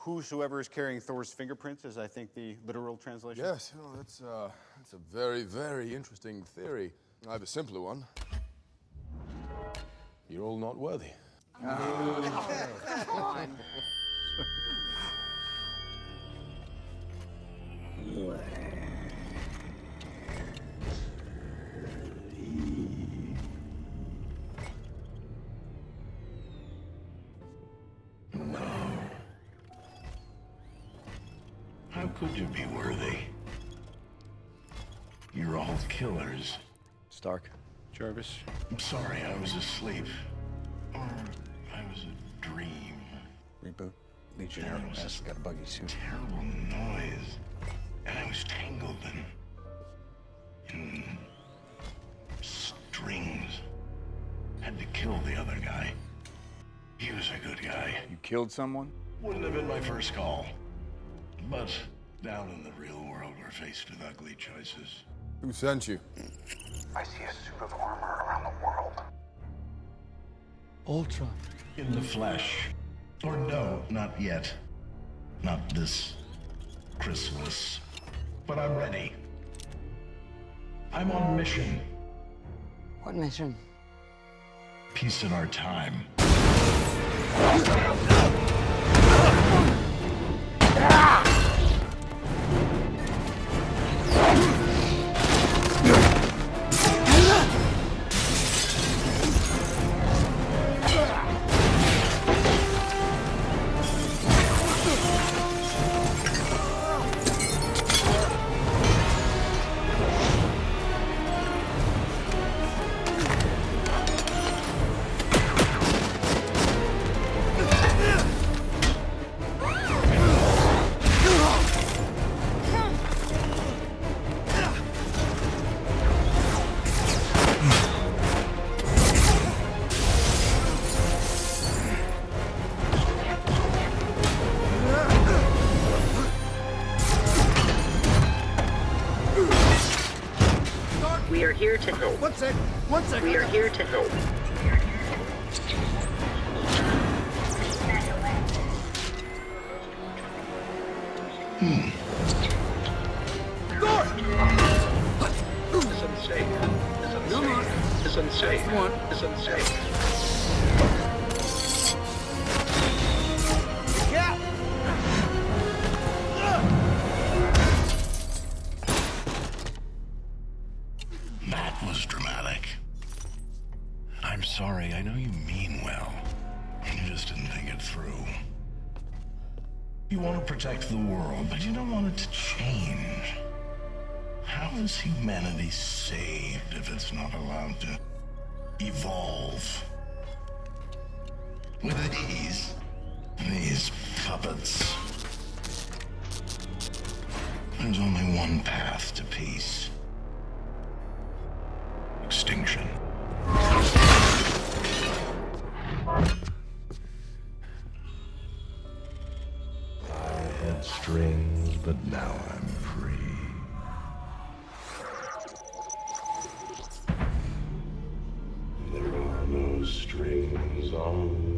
whosoever is carrying Thor's fingerprints is, I think, the literal translation. Yes, oh, that's a very, very interesting theory. I have a simpler one. You're all not worthy. Oh, come on. How could you be worthy? You're all killers. Stark. Jarvis. I'm sorry, I was asleep. Or I was a dream. Reboot. Legionnaire has got a buggy suit. Terrible noise. And I was tangled in strings. Had to kill the other guy. He was a good guy. You killed someone? Wouldn't have been my first call. But down in the real world, we're faced with ugly choices. Who sent you? I see a suit of armor around the world. Ultron. In the flesh. Or no, not yet. Not this Christmas. But I'm ready. I'm on mission. What mission? Peace in our time. We are here to help. One sec. We are here to help. It's unsafe. It's unsafe. It's unsafe. That was dramatic. I'm sorry, I know you mean well. You just didn't think it through. You want to protect the world, but you don't want it to change. How is humanity saved if it's not allowed to evolve? With these puppets. There's only one path to peace. Extinction. I had strings, but now I'm free. There are no strings on